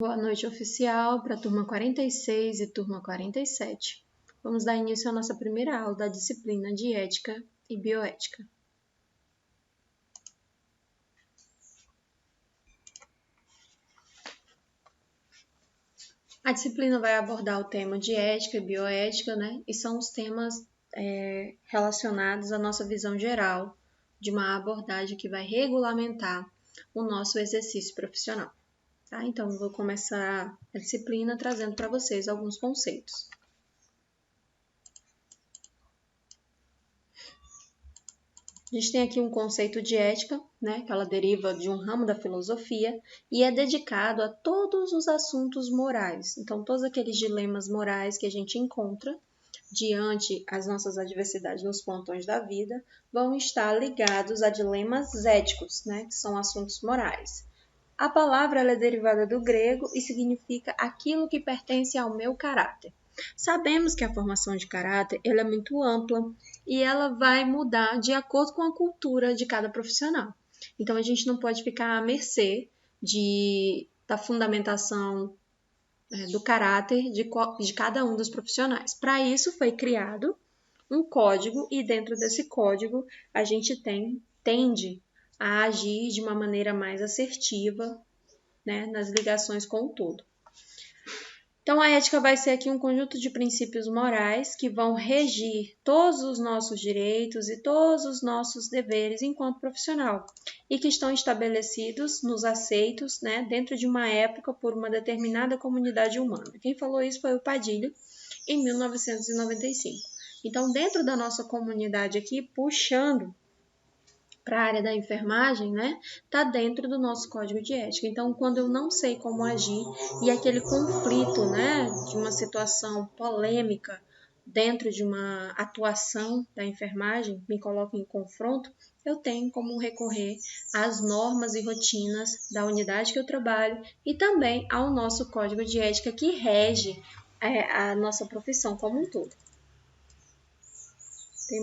Boa noite oficial para a turma 46 e turma 47. Vamos dar início à nossa primeira aula da disciplina de Ética e Bioética. A disciplina vai abordar o tema de ética e bioética, né? E são os temas relacionados à nossa visão geral de uma abordagem que vai regulamentar o nosso exercício profissional. Tá? Então, vou começar a disciplina trazendo para vocês alguns conceitos. A gente tem aqui um conceito de ética, né, que ela deriva de um ramo da filosofia e é dedicado a todos os assuntos morais. Então, todos aqueles dilemas morais que a gente encontra diante as nossas adversidades nos pontões da vida vão estar ligados a dilemas éticos, né, que são assuntos morais. A palavra ela é derivada do grego e significa aquilo que pertence ao meu caráter. Sabemos que a formação de caráter ela é muito ampla e ela vai mudar de acordo com a cultura de cada profissional. Então, a gente não pode ficar à mercê da fundamentação do caráter de cada um dos profissionais. Para isso, foi criado um código e dentro desse código a gente tende a agir de uma maneira mais assertiva, né, nas ligações com o todo. Então, a ética vai ser aqui um conjunto de princípios morais que vão regir todos os nossos direitos e todos os nossos deveres enquanto profissional e que estão estabelecidos nos aceitos, né, dentro de uma época por uma determinada comunidade humana. Quem falou isso foi o Padilha, em 1995. Então, dentro da nossa comunidade aqui, puxando para a área da enfermagem, né, está dentro do nosso código de ética. Então, quando eu não sei como agir e aquele conflito, né, de uma situação polêmica dentro de uma atuação da enfermagem me coloca em confronto, eu tenho como recorrer às normas e rotinas da unidade que eu trabalho e também ao nosso código de ética que rege a nossa profissão como um todo. Tem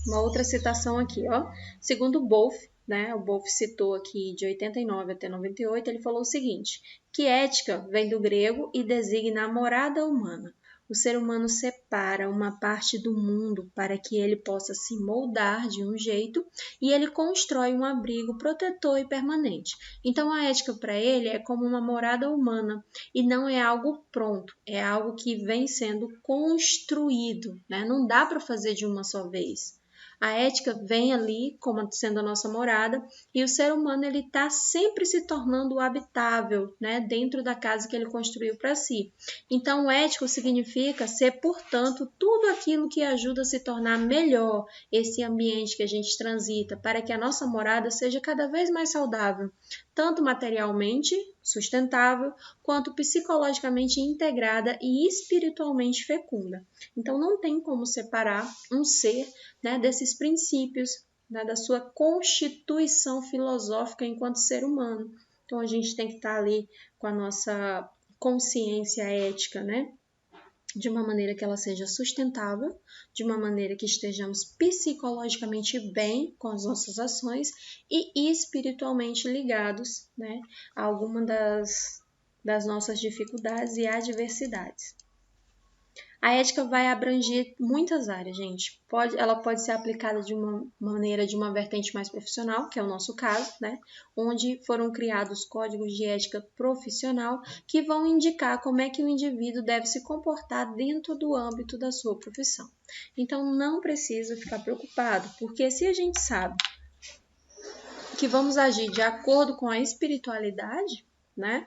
uma outra citação aqui, ó. Segundo Boff, né, o Boff citou aqui de 89 até 98, ele falou o seguinte, que ética vem do grego e designa a morada humana. O ser humano separa uma parte do mundo para que ele possa se moldar de um jeito e ele constrói um abrigo protetor e permanente. Então, a ética para ele é como uma morada humana e não é algo pronto, é algo que vem sendo construído, né? Não dá para fazer de uma só vez. A ética vem ali como sendo a nossa morada e o ser humano ele está sempre se tornando habitável, né, dentro da casa que ele construiu para si. Então, ético significa ser, portanto, tudo aquilo que ajuda a se tornar melhor esse ambiente que a gente transita para que a nossa morada seja cada vez mais saudável, tanto materialmente sustentável, quanto psicologicamente integrada e espiritualmente fecunda. Então, não tem como separar um ser, né, desses princípios, né, da sua constituição filosófica enquanto ser humano. Então, a gente tem que estar ali com a nossa consciência ética, né? De uma maneira que ela seja sustentável, de uma maneira que estejamos psicologicamente bem com as nossas ações e espiritualmente ligados, né, a alguma das nossas dificuldades e adversidades. A ética vai abranger muitas áreas, gente. Ela pode ser aplicada de uma maneira, de uma vertente mais profissional, que é o nosso caso, né? Onde foram criados códigos de ética profissional que vão indicar como é que o indivíduo deve se comportar dentro do âmbito da sua profissão. Então, não precisa ficar preocupado, porque se a gente sabe que vamos agir de acordo com a espiritualidade, né?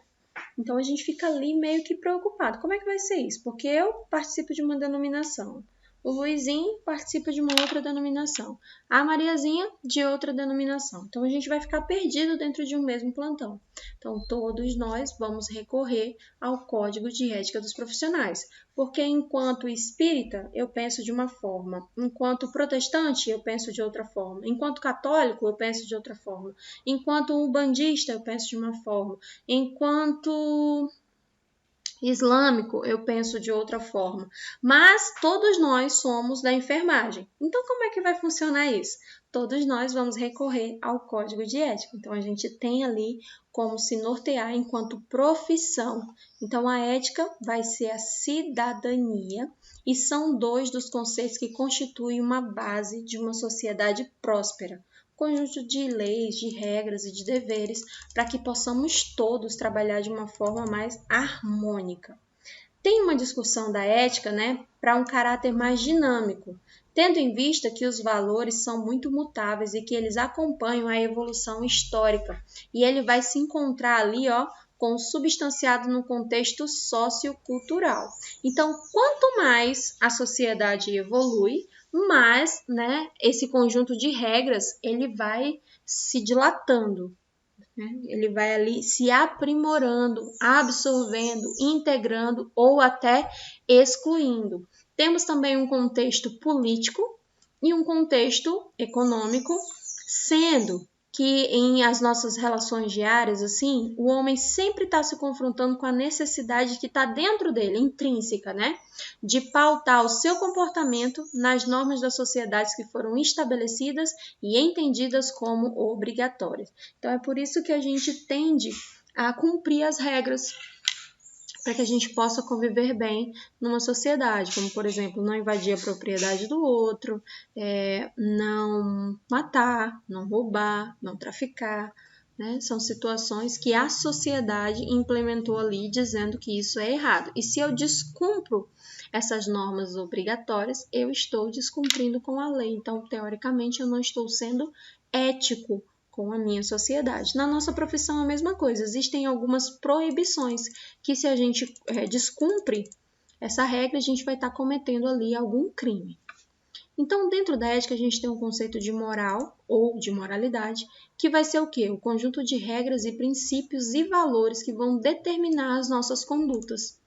Então, a gente fica ali meio que preocupado. Como é que vai ser isso? Porque eu participo de uma denominação. O Luizinho participa de uma outra denominação. A Mariazinha de outra denominação. Então, a gente vai ficar perdido dentro de um mesmo plantão. Então, todos nós vamos recorrer ao Código de Ética dos Profissionais. Porque enquanto espírita, eu penso de uma forma. Enquanto protestante, eu penso de outra forma. Enquanto católico, eu penso de outra forma. Enquanto umbandista, eu penso de uma forma. Enquanto islâmico, eu penso de outra forma. Mas todos nós somos da enfermagem. Então, como é que vai funcionar isso? Todos nós vamos recorrer ao código de ética. Então, a gente tem ali como se nortear enquanto profissão. Então, a ética vai ser a cidadania e são dois dos conceitos que constituem uma base de uma sociedade próspera. Conjunto de leis, de regras e de deveres para que possamos todos trabalhar de uma forma mais harmônica. Tem uma discussão da ética, para um caráter mais dinâmico, tendo em vista que os valores são muito mutáveis e que eles acompanham a evolução histórica. E ele vai se encontrar ali, consubstanciado no contexto sociocultural. Então, quanto mais a sociedade evolui, mais, esse conjunto de regras ele vai se dilatando, ele vai ali se aprimorando, absorvendo, integrando ou até excluindo. Temos também um contexto político e um contexto econômico, sendo que em as nossas relações diárias, assim, o homem sempre está se confrontando com a necessidade que está dentro dele, intrínseca, de pautar o seu comportamento nas normas das sociedades que foram estabelecidas e entendidas como obrigatórias. Então, é por isso que a gente tende a cumprir as regras para que a gente possa conviver bem numa sociedade, como, por exemplo, não invadir a propriedade do outro, não matar, não roubar, não traficar, São situações que a sociedade implementou ali dizendo que isso é errado. E se eu descumpro essas normas obrigatórias, eu estou descumprindo com a lei. Então, teoricamente, eu não estou sendo ético com a minha sociedade. Na nossa profissão, a mesma coisa. Existem algumas proibições que, se a gente descumpre essa regra, a gente vai estar cometendo ali algum crime. Então, dentro da ética, a gente tem um conceito de moral ou de moralidade, que vai ser o quê? O conjunto de regras e princípios e valores que vão determinar as nossas condutas.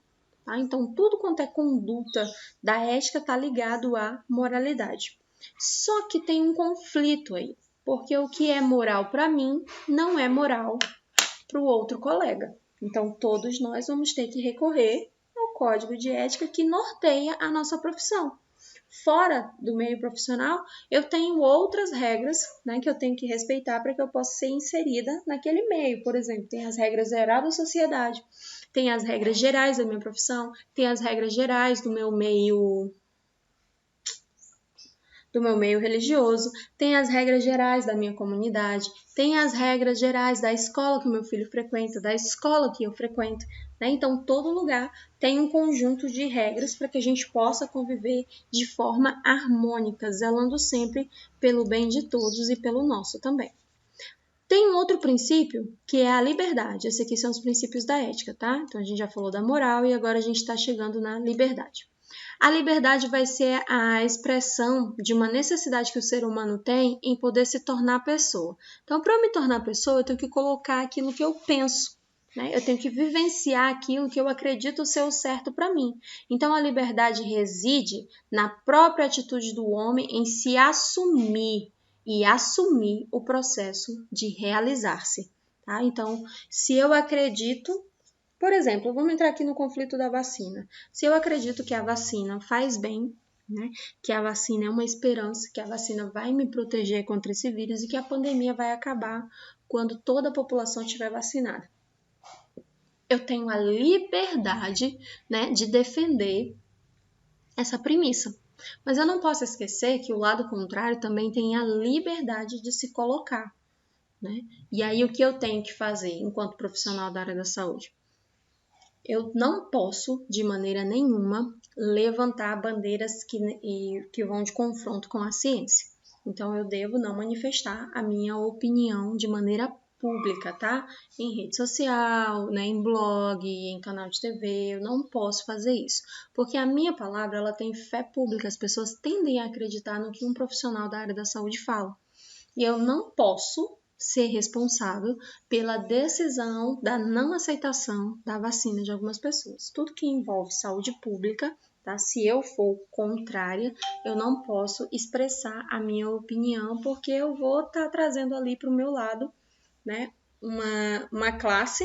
Tá? Então, tudo quanto é conduta da ética está ligado à moralidade. Só que tem um conflito aí. Porque o que é moral para mim não é moral para o outro colega. Então, todos nós vamos ter que recorrer ao código de ética que norteia a nossa profissão. Fora do meio profissional, eu tenho outras regras, que eu tenho que respeitar para que eu possa ser inserida naquele meio. Por exemplo, tem as regras gerais da sociedade, tem as regras gerais da minha profissão, tem as regras gerais do meu meio religioso, tem as regras gerais da minha comunidade, tem as regras gerais da escola que o meu filho frequenta, da escola que eu frequento, Então, todo lugar tem um conjunto de regras para que a gente possa conviver de forma harmônica, zelando sempre pelo bem de todos e pelo nosso também. Tem um outro princípio que é a liberdade. Esses aqui são os princípios da ética, tá? Então, a gente já falou da moral e agora a gente está chegando na liberdade. A liberdade vai ser a expressão de uma necessidade que o ser humano tem em poder se tornar pessoa. Então, para eu me tornar pessoa, eu tenho que colocar aquilo que eu penso, Eu tenho que vivenciar aquilo que eu acredito ser o certo para mim. Então, a liberdade reside na própria atitude do homem em se assumir e assumir o processo de realizar-se. Tá? Então, se eu acredito... Por exemplo, vamos entrar aqui no conflito da vacina. Se eu acredito que a vacina faz bem, que a vacina é uma esperança, que a vacina vai me proteger contra esse vírus e que a pandemia vai acabar quando toda a população estiver vacinada. Eu tenho a liberdade, de defender essa premissa. Mas eu não posso esquecer que o lado contrário também tem a liberdade de se colocar. E aí, o que eu tenho que fazer enquanto profissional da área da saúde? Eu não posso, de maneira nenhuma, levantar bandeiras que vão de confronto com a ciência. Então, eu devo não manifestar a minha opinião de maneira pública, tá? Em rede social, em blog, em canal de TV, eu não posso fazer isso. Porque a minha palavra, ela tem fé pública, as pessoas tendem a acreditar no que um profissional da área da saúde fala. E eu não posso ser responsável pela decisão da não aceitação da vacina de algumas pessoas. Tudo que envolve saúde pública, tá? Se eu for contrária, eu não posso expressar a minha opinião, porque eu vou estar trazendo ali para o meu lado, uma classe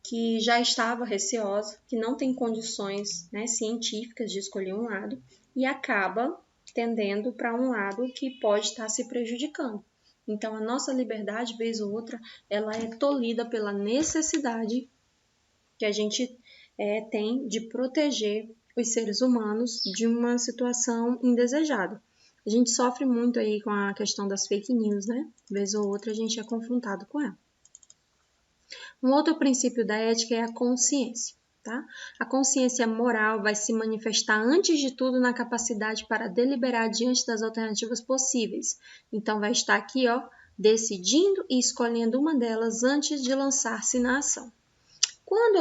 que já estava receosa, que não tem condições, né, científicas de escolher um lado e acaba tendendo para um lado que pode estar se prejudicando. Então, a nossa liberdade, vez ou outra, ela é tolhida pela necessidade que a gente tem de proteger os seres humanos de uma situação indesejada. A gente sofre muito aí com a questão das fake news, né? Vez ou outra a gente é confrontado com ela. Um outro princípio da ética é a consciência, tá? A consciência moral vai se manifestar antes de tudo na capacidade para deliberar diante das alternativas possíveis. Então vai estar aqui, ó, decidindo e escolhendo uma delas antes de lançar-se na ação. Quando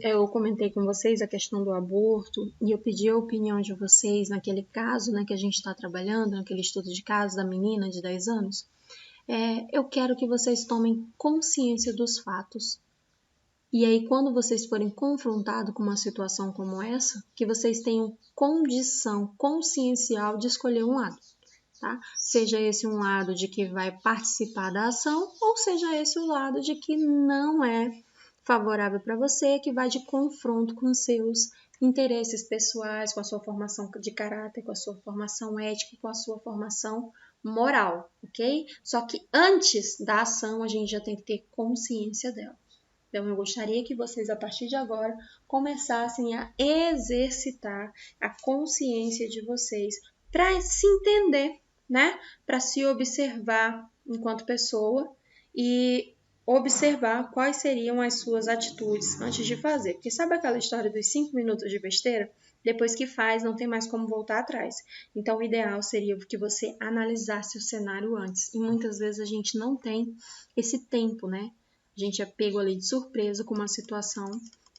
eu comentei com vocês a questão do aborto e eu pedi a opinião de vocês naquele caso, né, que a gente está trabalhando, naquele estudo de caso da menina de 10 anos, eu quero que vocês tomem consciência dos fatos. E aí, quando vocês forem confrontados com uma situação como essa, que vocês tenham condição consciencial de escolher um lado. Tá? Seja esse um lado de que vai participar da ação, ou seja esse o lado de que não é favorável para você, que vai de confronto com seus interesses pessoais, com a sua formação de caráter, com a sua formação ética, com a sua formação moral, ok? Só que antes da ação, a gente já tem que ter consciência dela. Então, eu gostaria que vocês, a partir de agora, começassem a exercitar a consciência de vocês para se entender, né? Para se observar enquanto pessoa e observar quais seriam as suas atitudes antes de fazer. Porque sabe aquela história dos 5 minutos de besteira? Depois que faz, não tem mais como voltar atrás. Então, o ideal seria que você analisasse o cenário antes. E muitas vezes a gente não tem esse tempo, né? A gente é pego ali de surpresa com uma situação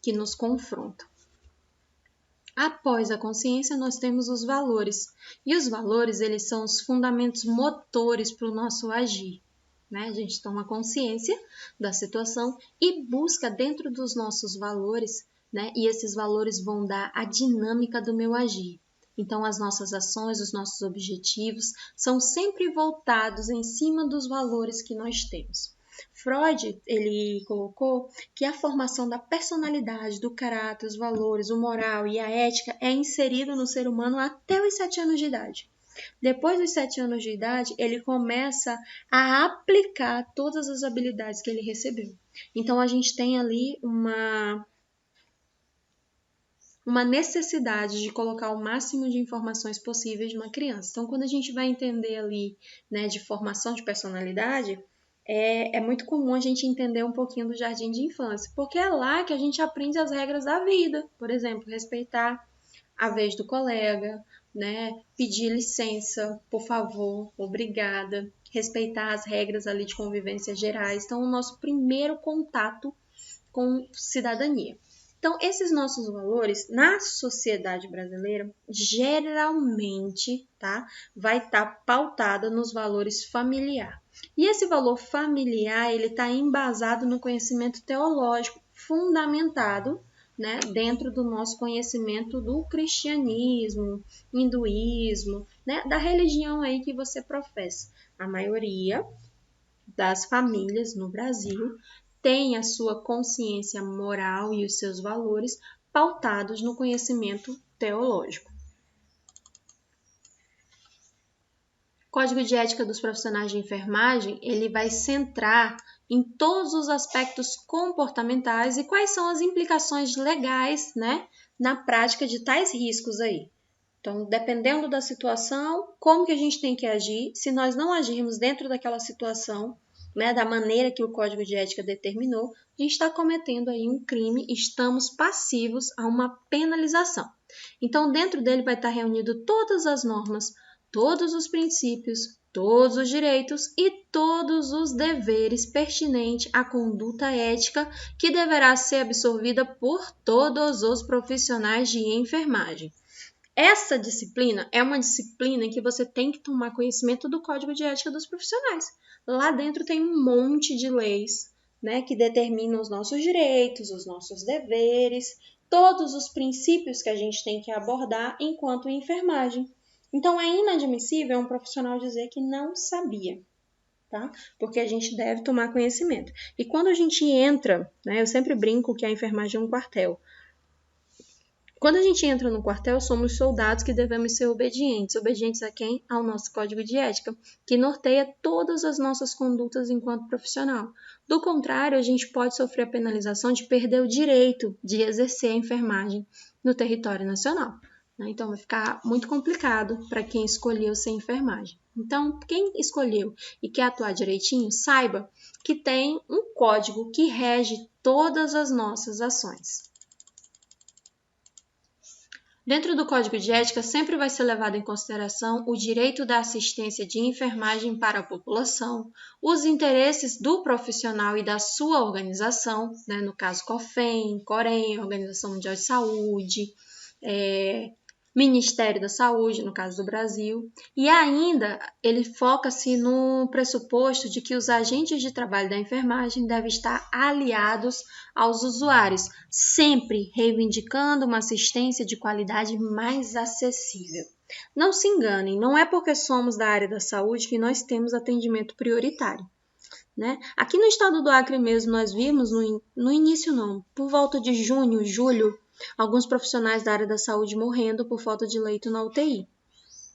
que nos confronta. Após a consciência, nós temos os valores. E os valores, eles são os fundamentos motores para o nosso agir. Né? A gente toma consciência da situação e busca dentro dos nossos valores, né? E esses valores vão dar a dinâmica do meu agir. Então, as nossas ações, os nossos objetivos são sempre voltados em cima dos valores que nós temos. Freud, ele colocou que a formação da personalidade, do caráter, os valores, o moral e a ética é inserido no ser humano até os 7 anos de idade. Depois dos 7 anos de idade, ele começa a aplicar todas as habilidades que ele recebeu. Então, a gente tem ali uma necessidade de colocar o máximo de informações possíveis numa criança. Então, quando a gente vai entender ali, né, de formação de personalidade, é muito comum a gente entender um pouquinho do jardim de infância, porque é lá que a gente aprende as regras da vida. Por exemplo, respeitar a vez do colega, né? Pedir licença, por favor, obrigada, respeitar as regras ali de convivência gerais. Então, o nosso primeiro contato com cidadania. Então, esses nossos valores, na sociedade brasileira, geralmente, tá, vai estar pautada nos valores familiar. E esse valor familiar, ele está embasado no conhecimento teológico, fundamentado, né, dentro do nosso conhecimento do cristianismo, hinduísmo, né, da religião aí que você professa. A maioria das famílias no Brasil tem a sua consciência moral e os seus valores pautados no conhecimento teológico. O Código de Ética dos Profissionais de Enfermagem, ele vai centrar em todos os aspectos comportamentais e quais são as implicações legais, né, na prática de tais riscos aí. Então, dependendo da situação, como que a gente tem que agir, se nós não agirmos dentro daquela situação, né, da maneira que o Código de Ética determinou, a gente está cometendo aí um crime, estamos passivos a uma penalização. Então, dentro dele vai estar reunido todas as normas, todos os princípios, todos os direitos e todos os deveres pertinentes à conduta ética que deverá ser absorvida por todos os profissionais de enfermagem. Essa disciplina é uma disciplina em que você tem que tomar conhecimento do Código de Ética dos Profissionais. Lá dentro tem um monte de leis, né, que determinam os nossos direitos, os nossos deveres, todos os princípios que a gente tem que abordar enquanto enfermagem. Então, é inadmissível um profissional dizer que não sabia. tá? Porque a gente deve tomar conhecimento. E quando a gente entra, né, eu sempre brinco que a enfermagem é um quartel. Quando a gente entra no quartel, somos soldados que devemos ser obedientes. Obedientes a quem? Ao nosso código de ética, que norteia todas as nossas condutas enquanto profissional. Do contrário, a gente pode sofrer a penalização de perder o direito de exercer a enfermagem no território nacional. Então, vai ficar muito complicado para quem escolheu ser enfermagem. Então, quem escolheu e quer atuar direitinho, saiba que tem um código que rege todas as nossas ações. Dentro do Código de Ética, sempre vai ser levado em consideração o direito da assistência de enfermagem para a população, os interesses do profissional e da sua organização, né, no caso COFEM, COREM, Organização Mundial de Saúde, Ministério da Saúde, no caso do Brasil, e ainda ele foca-se no pressuposto de que os agentes de trabalho da enfermagem devem estar aliados aos usuários, sempre reivindicando uma assistência de qualidade mais acessível. Não se enganem, não é porque somos da área da saúde que nós temos atendimento prioritário. Né? Aqui no estado do Acre mesmo, nós vimos, no início não, por volta de junho, julho, alguns profissionais da área da saúde morrendo por falta de leito na UTI.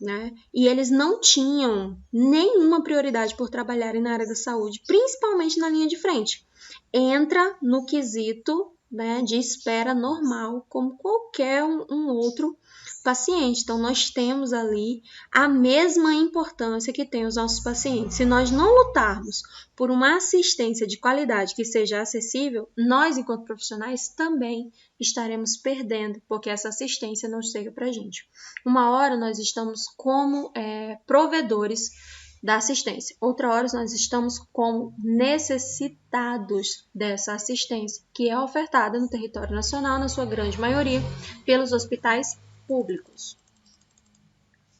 Né? E eles não tinham nenhuma prioridade por trabalharem na área da saúde, principalmente na linha de frente. Entra no quesito, né, de espera normal, como qualquer um outro paciente. Então, nós temos ali a mesma importância que tem os nossos pacientes. Se nós não lutarmos por uma assistência de qualidade que seja acessível, nós, enquanto profissionais, também estaremos perdendo, porque essa assistência não chega para a gente. Uma hora nós estamos como provedores da assistência, outra hora nós estamos como necessitados dessa assistência, que é ofertada no território nacional, na sua grande maioria, pelos hospitais públicos.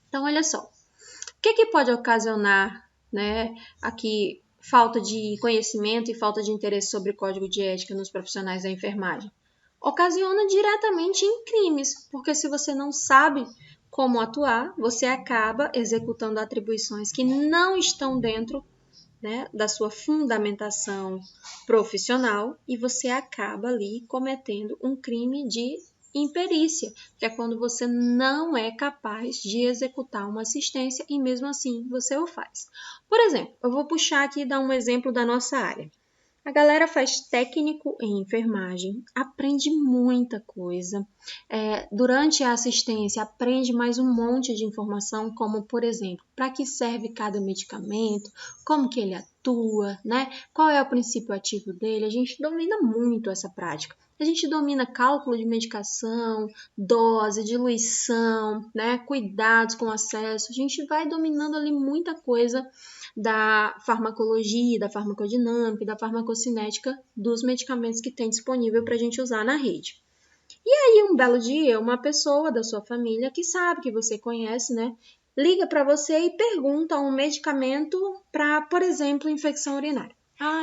Então, olha só, o que pode ocasionar, né, aqui falta de conhecimento e falta de interesse sobre código de ética nos profissionais da enfermagem? Ocasiona diretamente em crimes, porque se você não sabe como atuar, você acaba executando atribuições que não estão dentro, né, da sua fundamentação profissional e você acaba ali cometendo um crime de imperícia, que é quando você não é capaz de executar uma assistência e mesmo assim você o faz. Por exemplo, eu vou puxar aqui e dar um exemplo da nossa área. A galera faz técnico em enfermagem, aprende muita coisa. Durante a assistência, aprende mais um monte de informação, como, por exemplo, para que serve cada medicamento, como que ele atua, né? Qual é o princípio ativo dele. A gente domina muito essa prática. A gente domina cálculo de medicação, dose, diluição, né? Cuidados com acesso. A gente vai dominando ali muita coisa da farmacologia, da farmacodinâmica, da farmacocinética dos medicamentos que tem disponível para a gente usar na rede. E aí, um belo dia, uma pessoa da sua família que sabe, que você conhece, né, liga para você e pergunta um medicamento para, por exemplo, infecção urinária.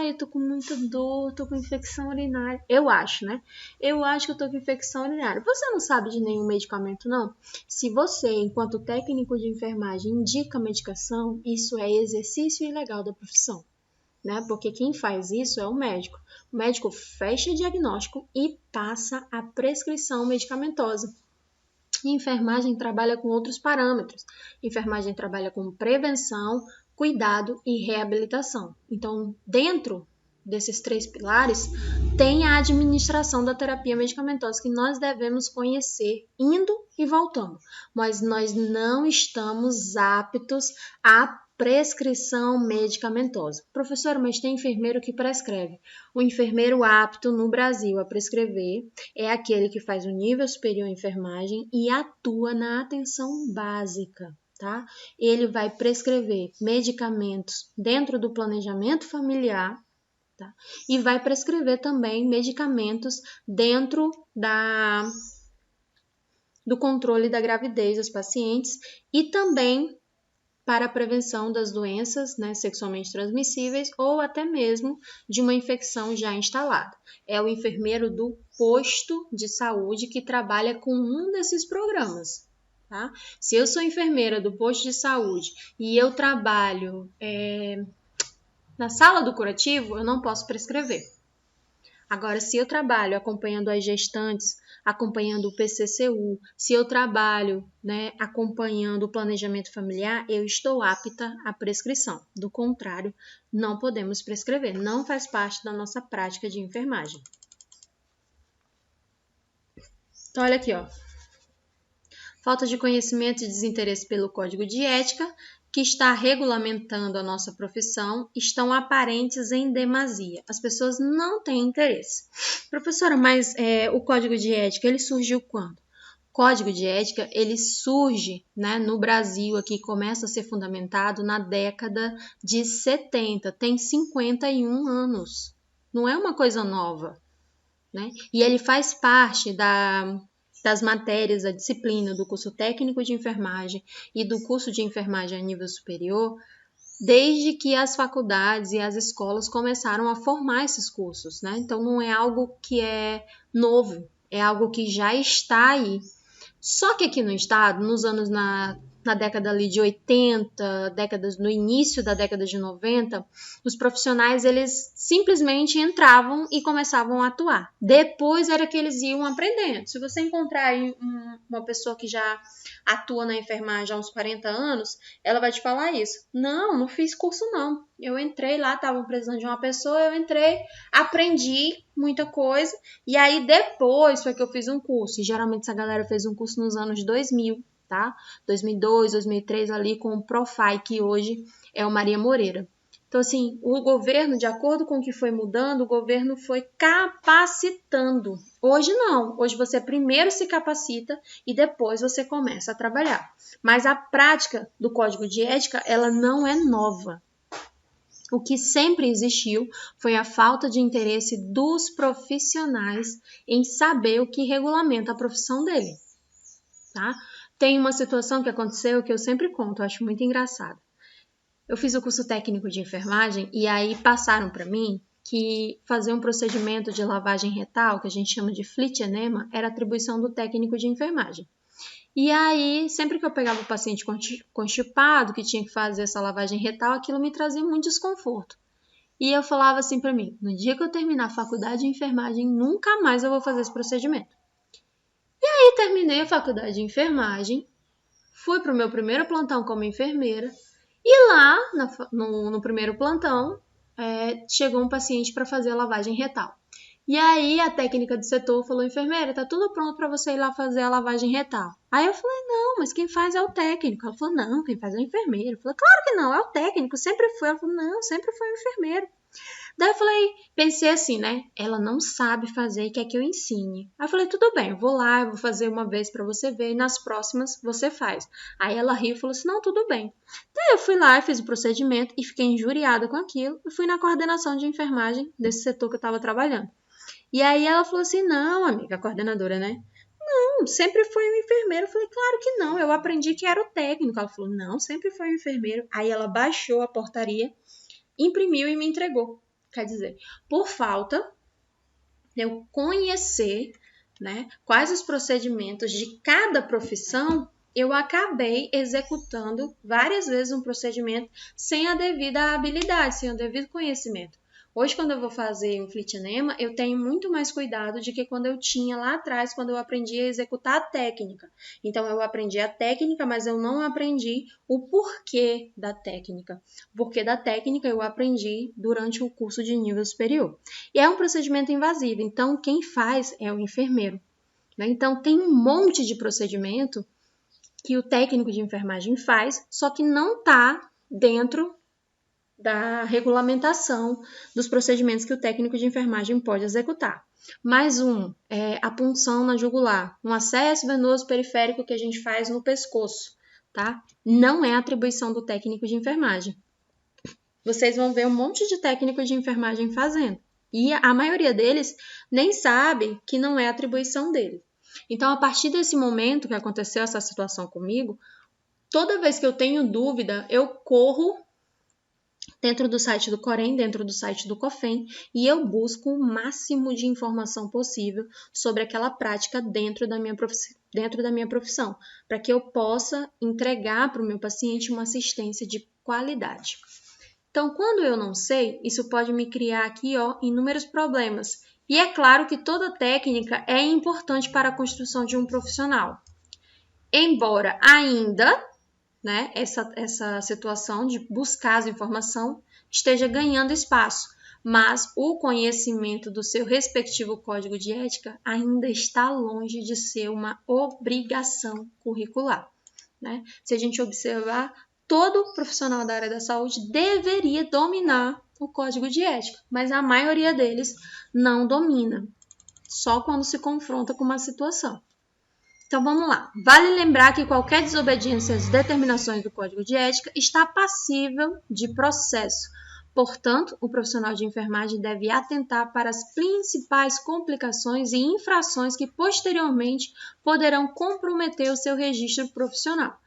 Eu tô com muita dor, tô com infecção urinária. Eu acho, né? Eu acho que eu tô com infecção urinária. Você não sabe de nenhum medicamento, não? Se você, enquanto técnico de enfermagem, indica medicação, isso é exercício ilegal da profissão, né? Porque quem faz isso é o médico. O médico fecha o diagnóstico e passa a prescrição medicamentosa. E enfermagem trabalha com outros parâmetros. Enfermagem trabalha com prevenção, cuidado e reabilitação. Então, dentro desses 3 pilares, tem a administração da terapia medicamentosa que nós devemos conhecer indo e voltando. Mas nós não estamos aptos a prescrição medicamentosa. Professora, mas tem enfermeiro que prescreve. O enfermeiro apto no Brasil a prescrever é aquele que faz o nível superior em enfermagem e atua na atenção básica. Tá? Ele vai prescrever medicamentos dentro do planejamento familiar, tá? E vai prescrever também medicamentos dentro do controle da gravidez dos pacientes e também para a prevenção das doenças, né, sexualmente transmissíveis ou até mesmo de uma infecção já instalada. É o enfermeiro do posto de saúde que trabalha com um desses programas. Tá? Se eu sou enfermeira do posto de saúde e eu trabalho Na sala do curativo, eu não posso prescrever. Agora, se eu trabalho acompanhando as gestantes, acompanhando o PCCU, se eu trabalho, acompanhando o planejamento familiar, eu estou apta à prescrição. Do contrário, não podemos prescrever. Não faz parte da nossa prática de enfermagem. Então, olha aqui, ó. Falta de conhecimento e desinteresse pelo Código de Ética, que está regulamentando a nossa profissão, estão aparentes em demasia. As pessoas não têm interesse. Professora, mas o Código de Ética, ele surgiu quando? O Código de Ética, ele surge, no Brasil, aqui começa a ser fundamentado na década de 70, tem 51 anos. Não é uma coisa nova, E ele faz parte das matérias, da disciplina do curso técnico de enfermagem e do curso de enfermagem a nível superior, desde que as faculdades e as escolas começaram a formar esses cursos, Então, não é algo que é novo, é algo que já está aí. Só que aqui no estado, nos anos na década ali de 80, no início da década de 90, os profissionais, eles simplesmente entravam e começavam a atuar. Depois era que eles iam aprendendo. Se você encontrar aí uma pessoa que já atua na enfermagem há uns 40 anos, ela vai te falar isso. Não fiz curso não. Eu entrei lá, estavam precisando de uma pessoa, eu entrei, aprendi muita coisa, e aí depois foi que eu fiz um curso. E geralmente essa galera fez um curso nos anos 2000, tá? 2002, 2003 ali com o Profai, que hoje é o Maria Moreira. Então, assim, o governo, de acordo com o que foi mudando, o governo foi capacitando. Hoje não. Hoje você primeiro se capacita e depois você começa a trabalhar. Mas a prática do Código de Ética, ela não é nova. O que sempre existiu foi a falta de interesse dos profissionais em saber o que regulamenta a profissão dele, tá? Tem uma situação que aconteceu que eu sempre conto, eu acho muito engraçado. Eu fiz o curso técnico de enfermagem e aí passaram para mim que fazer um procedimento de lavagem retal, que a gente chama de flit enema, era atribuição do técnico de enfermagem. E aí, sempre que eu pegava o paciente constipado, que tinha que fazer essa lavagem retal, aquilo me trazia muito desconforto. E eu falava assim para mim, no dia que eu terminar a faculdade de enfermagem, nunca mais eu vou fazer esse procedimento. E aí, terminei a faculdade de enfermagem, fui para o meu primeiro plantão como enfermeira, e lá, no primeiro plantão, chegou um paciente para fazer a lavagem retal. E aí a técnica do setor falou, enfermeira, tá tudo pronto para você ir lá fazer a lavagem retal. Aí eu falei, não, mas quem faz é o técnico. Ela falou, não, quem faz é o enfermeiro. Eu falei, claro que não, é o técnico, sempre foi. Ela falou, não, sempre foi o enfermeiro. Daí eu falei, pensei assim, ela não sabe fazer e quer que eu ensine. Aí eu falei, tudo bem, eu vou lá, eu vou fazer uma vez para você ver e nas próximas você faz. Aí ela riu e falou assim, não, tudo bem. Daí eu fui lá, fiz o procedimento e fiquei injuriada com aquilo e fui na coordenação de enfermagem desse setor que eu estava trabalhando. E aí ela falou assim, não, amiga, a coordenadora, Não, sempre foi um enfermeiro. Eu falei, claro que não, eu aprendi que era o técnico. Ela falou, não, sempre foi um enfermeiro. Aí ela baixou a portaria, imprimiu e me entregou. Quer dizer, por falta de eu conhecer, quais os procedimentos de cada profissão, eu acabei executando várias vezes um procedimento sem a devida habilidade, sem o devido conhecimento. Hoje, quando eu vou fazer um flit enema, eu tenho muito mais cuidado do que quando eu tinha lá atrás, quando eu aprendi a executar a técnica. Então, eu aprendi a técnica, mas eu não aprendi o porquê da técnica. O porquê da técnica eu aprendi durante o curso de nível superior. E é um procedimento invasivo, então quem faz é o enfermeiro. Então, tem um monte de procedimento que o técnico de enfermagem faz, só que não está dentro da regulamentação dos procedimentos que o técnico de enfermagem pode executar. Mais a punção na jugular, um acesso venoso periférico que a gente faz no pescoço, tá? Não é atribuição do técnico de enfermagem. Vocês vão ver um monte de técnico de enfermagem fazendo. E a maioria deles nem sabe que não é atribuição dele. Então, a partir desse momento que aconteceu essa situação comigo, toda vez que eu tenho dúvida, eu corro dentro do site do Corém, dentro do site do COFEM, e eu busco o máximo de informação possível sobre aquela prática dentro da minha profissão, para que eu possa entregar para o meu paciente uma assistência de qualidade. Então, quando eu não sei, isso pode me criar aqui, inúmeros problemas. E é claro que toda técnica é importante para a construção de um profissional. Embora ainda, né, essa situação de buscar as informações esteja ganhando espaço, mas o conhecimento do seu respectivo código de ética ainda está longe de ser uma obrigação curricular, né? Se a gente observar, todo profissional da área da saúde deveria dominar o código de ética, mas a maioria deles não domina, só quando se confronta com uma situação. Então vamos lá. Vale lembrar que qualquer desobediência às determinações do Código de Ética está passível de processo. Portanto, o profissional de enfermagem deve atentar para as principais complicações e infrações que posteriormente poderão comprometer o seu registro profissional.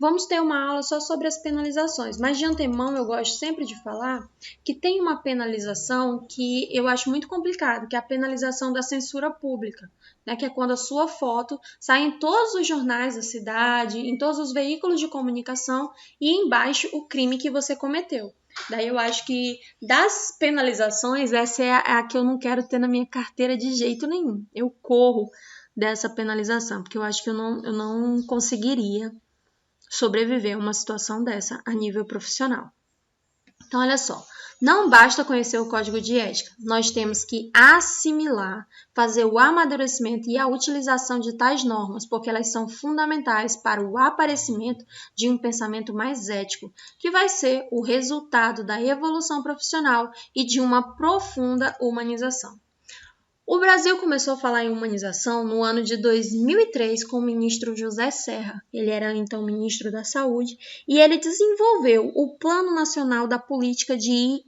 Vamos ter uma aula só sobre as penalizações, mas de antemão eu gosto sempre de falar que tem uma penalização que eu acho muito complicado, que é a penalização da censura pública, né? Que é quando a sua foto sai em todos os jornais da cidade, em todos os veículos de comunicação e embaixo o crime que você cometeu. Daí eu acho que das penalizações, essa é a que eu não quero ter na minha carteira de jeito nenhum. Eu corro dessa penalização, porque eu acho que eu não conseguiria sobreviver a uma situação dessa a nível profissional. Então, olha só, não basta conhecer o código de ética, nós temos que assimilar, fazer o amadurecimento e a utilização de tais normas, porque elas são fundamentais para o aparecimento de um pensamento mais ético, que vai ser o resultado da evolução profissional e de uma profunda humanização. O Brasil começou a falar em humanização no ano de 2003 com o ministro José Serra. Ele era então ministro da Saúde e ele desenvolveu o Plano Nacional da Política de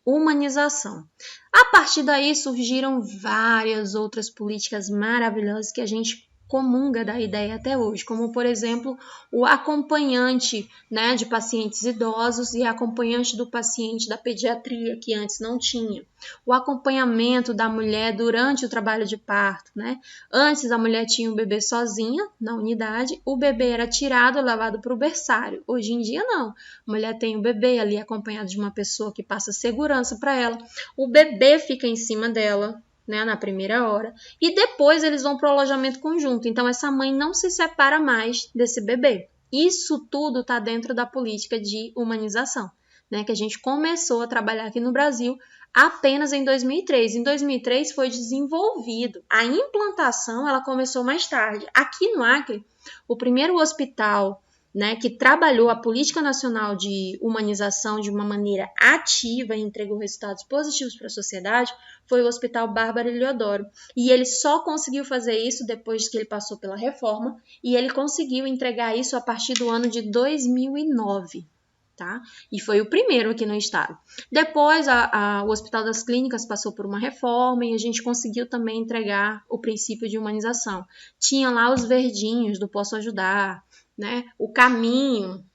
Humanização. A partir daí surgiram várias outras políticas maravilhosas que a gente comunga da ideia até hoje, como por exemplo o acompanhante, né, de pacientes idosos e acompanhante do paciente da pediatria, que antes não tinha. O acompanhamento da mulher durante o trabalho de parto, né? Antes a mulher tinha o bebê sozinha na unidade, o bebê era tirado e levado para o berçário. Hoje em dia não, a mulher tem o bebê ali acompanhado de uma pessoa que passa segurança para ela, o bebê fica em cima dela, né, na primeira hora, e depois eles vão para o alojamento conjunto. Então essa mãe não se separa mais desse bebê. Isso tudo está dentro da política de humanização, né, que a gente começou a trabalhar aqui no Brasil apenas em 2003. Em 2003 foi desenvolvido. A implantação ela começou mais tarde. Aqui no Acre, o primeiro hospital, né, que trabalhou a política nacional de humanização de uma maneira ativa e entregou resultados positivos para a sociedade, foi o Hospital Bárbara Heliodoro. E ele só conseguiu fazer isso depois que ele passou pela reforma, e ele conseguiu entregar isso a partir do ano de 2009. Tá? E foi o primeiro aqui no estado. Depois, o Hospital das Clínicas passou por uma reforma e a gente conseguiu também entregar o princípio de humanização. Tinha lá os verdinhos do Posso Ajudar, né? O caminho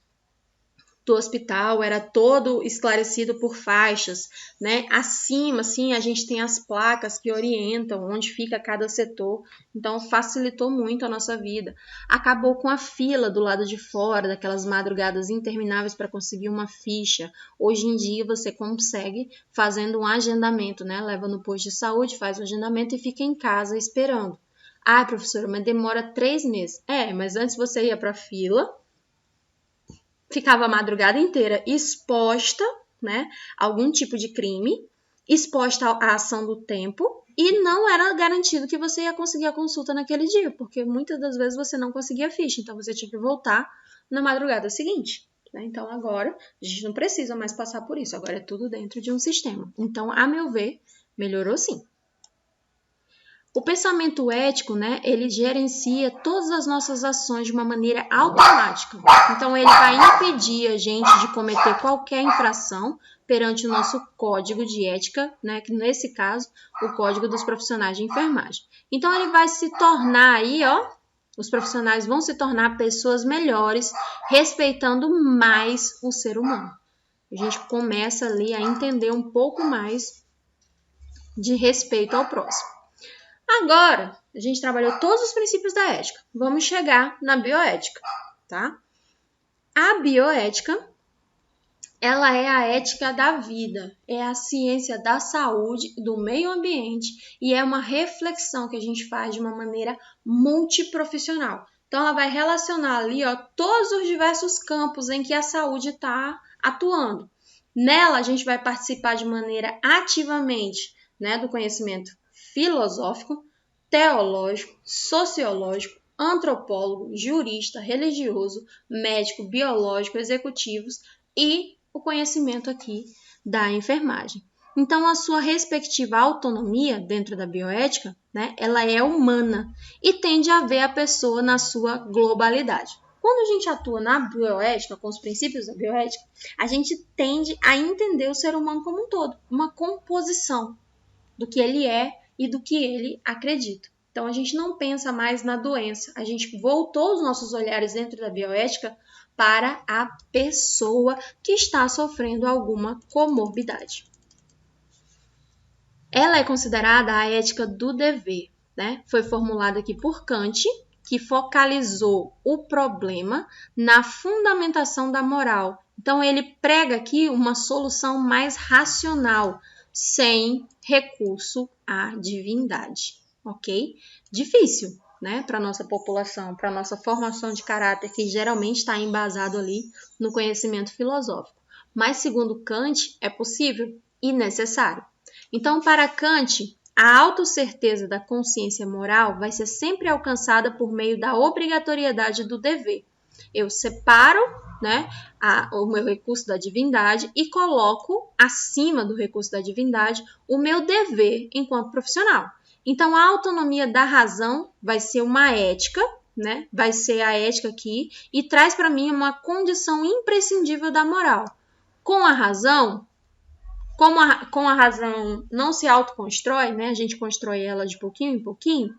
do hospital era todo esclarecido por faixas, né? Acima, assim, a gente tem as placas que orientam onde fica cada setor, então facilitou muito a nossa vida. Acabou com a fila do lado de fora, daquelas madrugadas intermináveis para conseguir uma ficha. Hoje em dia você consegue fazendo um agendamento, né? Leva no posto de saúde, faz o agendamento e fica em casa esperando. Ah, professora, mas demora 3 meses. Mas antes você ia para a fila, ficava a madrugada inteira exposta, né, a algum tipo de crime, exposta à ação do tempo, e não era garantido que você ia conseguir a consulta naquele dia, porque muitas das vezes você não conseguia a ficha, então você tinha que voltar na madrugada seguinte. Né? Então agora a gente não precisa mais passar por isso, agora é tudo dentro de um sistema. Então, a meu ver, melhorou sim. O pensamento ético, né, ele gerencia todas as nossas ações de uma maneira automática. Então, ele vai impedir a gente de cometer qualquer infração perante o nosso código de ética, né, que nesse caso, o código dos profissionais de enfermagem. Então, ele vai se tornar aí, os profissionais vão se tornar pessoas melhores, respeitando mais o ser humano. A gente começa ali a entender um pouco mais de respeito ao próximo. Agora, a gente trabalhou todos os princípios da ética. Vamos chegar na bioética, tá? A bioética ela é a ética da vida, é a ciência da saúde, do meio ambiente e é uma reflexão que a gente faz de uma maneira multiprofissional. Então, ela vai relacionar ali todos os diversos campos em que a saúde está atuando. Nela, a gente vai participar de maneira ativamente, né, do conhecimento filosófico, teológico, sociológico, antropólogo, jurista, religioso, médico, biológico, executivos e o conhecimento aqui da enfermagem. Então, a sua respectiva autonomia dentro da bioética, né, ela é humana e tende a ver a pessoa na sua globalidade. Quando a gente atua na bioética, com os princípios da bioética, a gente tende a entender o ser humano como um todo, uma composição do que ele é e do que ele acredita. Então, a gente não pensa mais na doença, a gente voltou os nossos olhares dentro da bioética para a pessoa que está sofrendo alguma comorbidade. Ela é considerada a ética do dever, né? Foi formulada aqui por Kant, que focalizou o problema na fundamentação da moral. Então, ele prega aqui uma solução mais racional, sem recurso à divindade, ok? Difícil, né, para a nossa população, para a nossa formação de caráter, que geralmente está embasado ali no conhecimento filosófico. Mas, segundo Kant, é possível e necessário. Então, para Kant, a autocerteza da consciência moral vai ser sempre alcançada por meio da obrigatoriedade do dever. Eu separo, né, o meu recurso da divindade e coloco acima do recurso da divindade o meu dever enquanto profissional. Então, a autonomia da razão vai ser uma ética, né? Vai ser a ética aqui e traz para mim uma condição imprescindível da moral. Com a razão, com a razão não se autoconstrói, né? A gente constrói ela de pouquinho em pouquinho,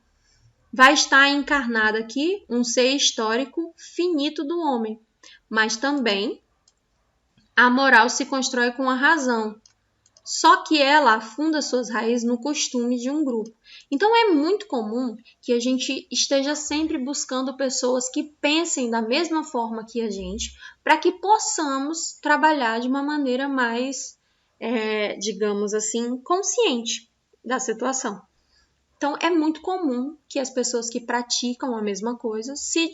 vai estar encarnado aqui um ser histórico finito do homem. Mas também a moral se constrói com a razão, só que ela afunda suas raízes no costume de um grupo. Então, é muito comum que a gente esteja sempre buscando pessoas que pensem da mesma forma que a gente, para que possamos trabalhar de uma maneira mais, digamos assim, consciente da situação. Então, é muito comum que as pessoas que praticam a mesma coisa se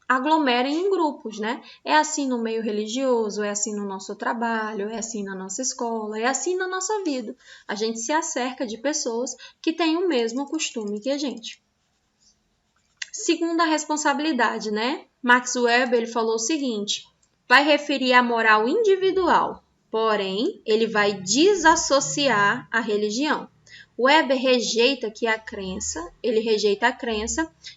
aglomerem em grupos, né? É assim no meio religioso, é assim no nosso trabalho, é assim na nossa escola, é assim na nossa vida. A gente se acerca de pessoas que têm o mesmo costume que a gente. Segunda responsabilidade, né? Max Weber ele falou o seguinte, vai referir à moral individual, porém, ele vai desassociar a religião. Weber rejeita a crença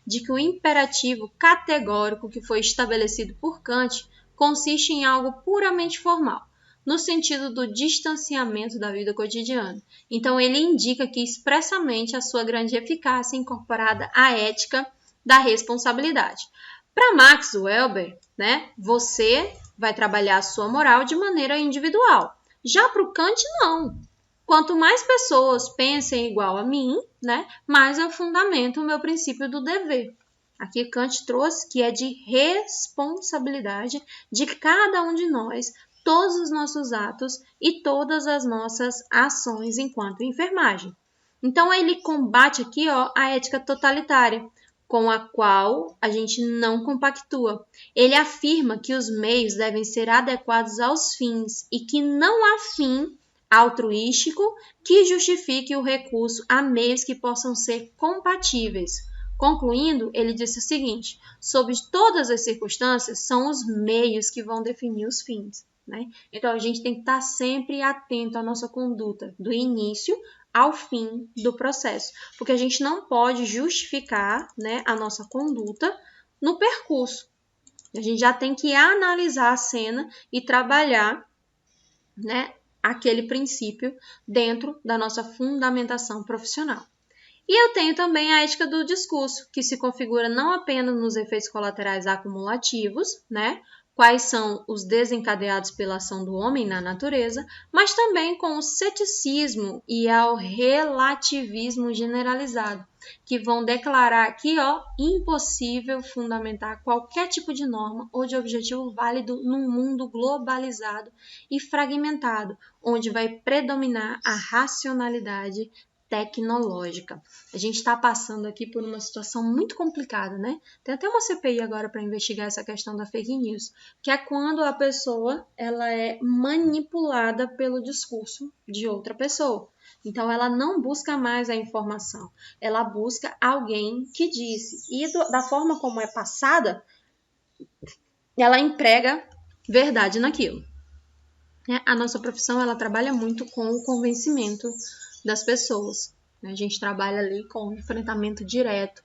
de que o imperativo categórico que foi estabelecido por Kant consiste em algo puramente formal, no sentido do distanciamento da vida cotidiana. Então, ele indica aqui expressamente a sua grande eficácia incorporada à ética da responsabilidade. Para Max Weber, né, você vai trabalhar a sua moral de maneira individual. Já para o Kant, não. Quanto mais pessoas pensem igual a mim, né, mais eu fundamento o meu princípio do dever. Aqui Kant trouxe que é de responsabilidade de cada um de nós, todos os nossos atos e todas as nossas ações enquanto enfermagem. Então, ele combate aqui a ética totalitária, com a qual a gente não compactua. Ele afirma que os meios devem ser adequados aos fins e que não há fim altruístico que justifique o recurso a meios que possam ser compatíveis. Concluindo, ele disse o seguinte, sob todas as circunstâncias, são os meios que vão definir os fins, né? Então, a gente tem que estar sempre atento à nossa conduta, do início ao fim do processo, porque a gente não pode justificar, né, a nossa conduta no percurso. A gente já tem que analisar a cena e trabalhar, né, aquele princípio dentro da nossa fundamentação profissional. E eu tenho também a ética do discurso, que se configura não apenas nos efeitos colaterais acumulativos, né, quais são os desencadeados pela ação do homem na natureza, mas também com o ceticismo e ao relativismo generalizado, que vão declarar aqui, impossível fundamentar qualquer tipo de norma ou de objetivo válido num mundo globalizado e fragmentado, onde vai predominar a racionalidade tecnológica. A gente está passando aqui por uma situação muito complicada, né? Tem até uma CPI agora para investigar essa questão da fake news, que é quando a pessoa ela é manipulada pelo discurso de outra pessoa. Então, ela não busca mais a informação, ela busca alguém que disse. E da forma como é passada, ela emprega verdade naquilo. A nossa profissão ela trabalha muito com o convencimento das pessoas. A gente trabalha ali com o enfrentamento direto,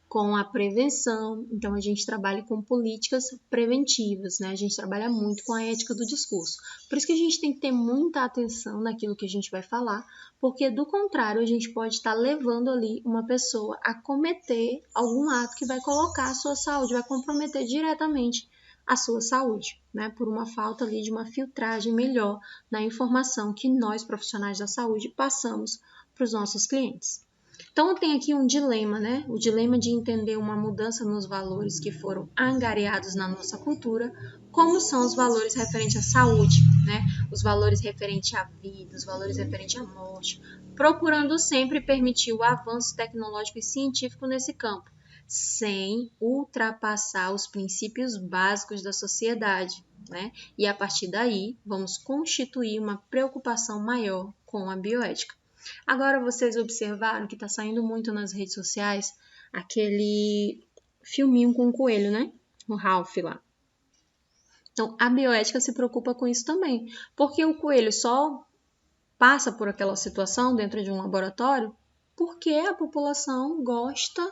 com a prevenção, então a gente trabalha com políticas preventivas, né? A gente trabalha muito com a ética do discurso. Por isso que a gente tem que ter muita atenção naquilo que a gente vai falar, porque do contrário a gente pode estar levando ali uma pessoa a cometer algum ato que vai colocar a sua saúde, vai comprometer diretamente a sua saúde, né? Por uma falta ali de uma filtragem melhor na informação que nós, profissionais da saúde, passamos para os nossos clientes. Então, tem aqui um dilema, né? O dilema de entender uma mudança nos valores que foram angariados na nossa cultura, como são os valores referentes à saúde, né? Os valores referentes à vida, os valores referentes à morte, procurando sempre permitir o avanço tecnológico e científico nesse campo, sem ultrapassar os princípios básicos da sociedade, né? E a partir daí, vamos constituir uma preocupação maior com a bioética. Agora vocês observaram que está saindo muito nas redes sociais aquele filminho com o coelho, né? O Ralph lá. Então, a bioética se preocupa com isso também, porque o coelho só passa por aquela situação dentro de um laboratório porque a população gosta,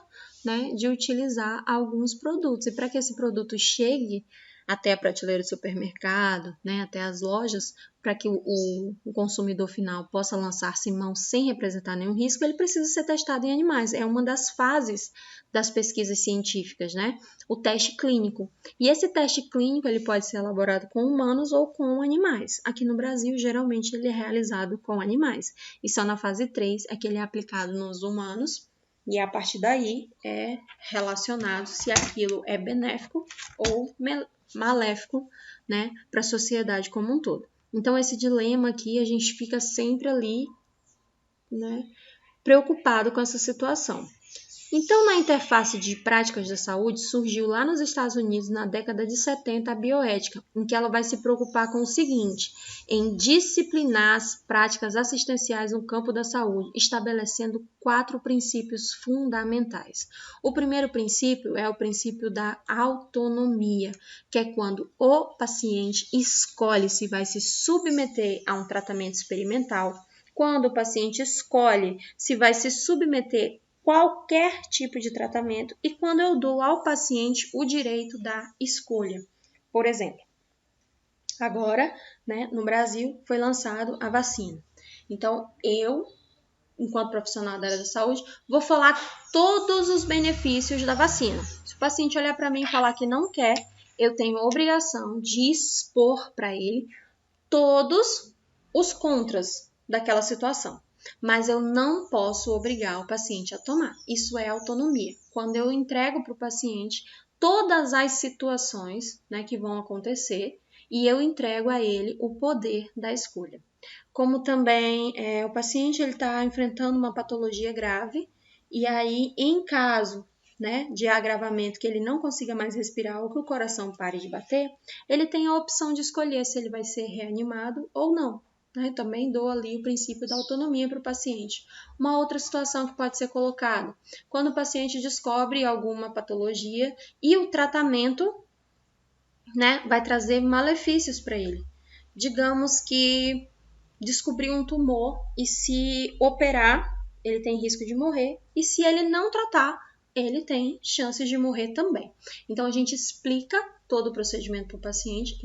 né, de utilizar alguns produtos. E para que esse produto chegue até a prateleira do supermercado, né, até as lojas, para que o consumidor final possa lançar-se em mão sem representar nenhum risco, ele precisa ser testado em animais. É uma das fases das pesquisas científicas, né? O teste clínico. E esse teste clínico ele pode ser elaborado com humanos ou com animais. Aqui no Brasil, geralmente, ele é realizado com animais. E só na fase 3 é que ele é aplicado nos humanos. E a partir daí é relacionado se aquilo é benéfico ou maléfico, né, para a sociedade como um todo. Então, esse dilema aqui, a gente fica sempre ali, né, preocupado com essa situação. Então, na interface de práticas da saúde, surgiu lá nos Estados Unidos, na década de 70, a bioética, em que ela vai se preocupar com o seguinte, em disciplinar as práticas assistenciais no campo da saúde, estabelecendo 4 princípios fundamentais. O primeiro princípio é o princípio da autonomia, que é quando o paciente escolhe se vai se submeter a um tratamento experimental, quando o paciente escolhe se vai se submeter qualquer tipo de tratamento e quando eu dou ao paciente o direito da escolha. Por exemplo, agora, né, no Brasil, foi lançado a vacina. Então, eu, enquanto profissional da área da saúde, vou falar todos os benefícios da vacina. Se o paciente olhar para mim e falar que não quer, eu tenho a obrigação de expor para ele todos os contras daquela situação. Mas eu não posso obrigar o paciente a tomar. Isso é autonomia. Quando eu entrego para o paciente todas as situações, né, que vão acontecer e eu entrego a ele o poder da escolha. Como também o paciente está enfrentando uma patologia grave e aí, em caso, né, de agravamento que ele não consiga mais respirar ou que o coração pare de bater, ele tem a opção de escolher se ele vai ser reanimado ou não. Também dou ali o princípio da autonomia para o paciente. Uma outra situação que pode ser colocada, quando o paciente descobre alguma patologia e o tratamento, né, vai trazer malefícios para ele. Digamos que descobriu um tumor e se operar, ele tem risco de morrer, e se ele não tratar, ele tem chances de morrer também. Então, a gente explica todo o procedimento para o paciente,